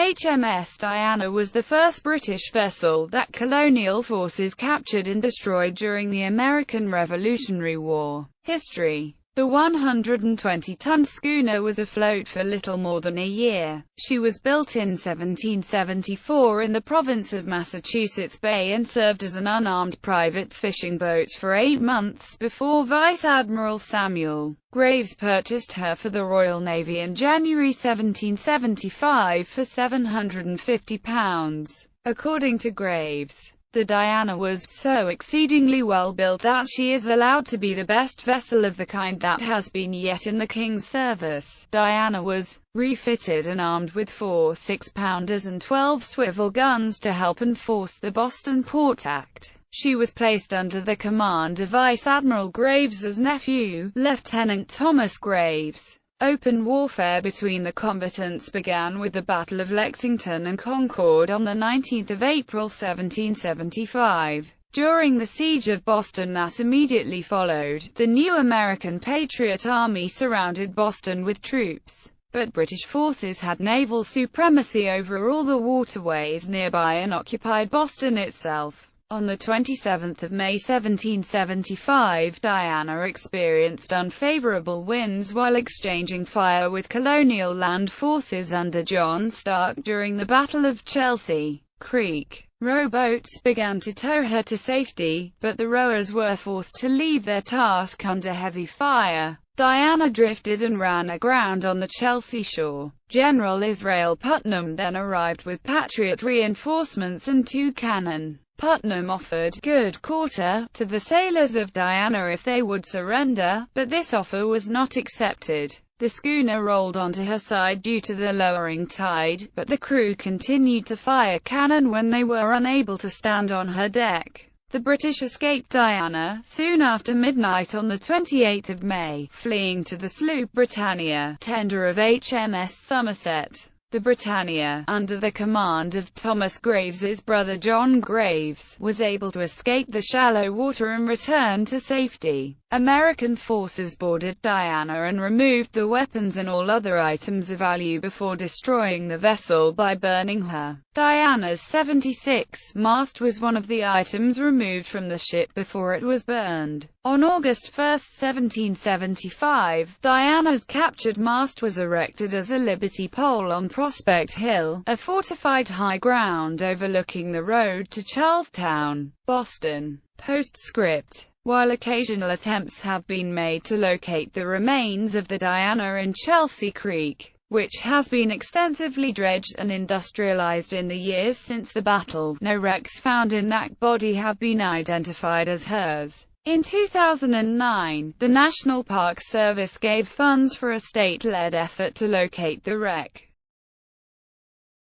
HMS Diana was the first British vessel that colonial forces captured and destroyed during the American Revolutionary War. History. The 120-ton schooner was afloat for little more than a year. She was built in 1774 in the province of Massachusetts Bay and served as an unarmed private fishing boat for 8 months before Vice Admiral Samuel Graves purchased her for the Royal Navy in January 1775 for £750. According to Graves, the Diana was so exceedingly well built that she is allowed to be the best vessel of the kind that has been yet in the King's service. Diana was refitted and armed with 4 6-pounders and 12 swivel guns to help enforce the Boston Port Act. She was placed under the command of Vice Admiral Graves's nephew, Lieutenant Thomas Graves. Open warfare between the combatants began with the Battle of Lexington and Concord on 19 April 1775. During the siege of Boston that immediately followed, the new American Patriot Army surrounded Boston with troops, but British forces had naval supremacy over all the waterways nearby and occupied Boston itself. On 27 May 1775, Diana experienced unfavorable winds while exchanging fire with colonial land forces under John Stark during the Battle of Chelsea Creek. Rowboats began to tow her to safety, but the rowers were forced to leave their task under heavy fire. Diana drifted and ran aground on the Chelsea shore. General Israel Putnam then arrived with Patriot reinforcements and 2 cannon. Putnam offered good quarter to the sailors of Diana if they would surrender, but this offer was not accepted. The schooner rolled onto her side due to the lowering tide, but the crew continued to fire cannon when they were unable to stand on her deck. The British escaped Diana soon after midnight on 28 May, fleeing to the sloop Britannia, tender of HMS Somerset. The Britannia, under the command of Thomas Graves's brother John Graves, was able to escape the shallow water and return to safety. American forces boarded Diana and removed the weapons and all other items of value before destroying the vessel by burning her. Diana's 76-mast was one of the items removed from the ship before it was burned. On August 1, 1775, Diana's captured mast was erected as a liberty pole on Prospect Hill, a fortified high ground overlooking the road to Charlestown, Boston. Postscript. While occasional attempts have been made to locate the remains of the Diana in Chelsea Creek, which has been extensively dredged and industrialized in the years since the battle, no wrecks found in that body have been identified as hers. In 2009, the National Park Service gave funds for a state-led effort to locate the wreck.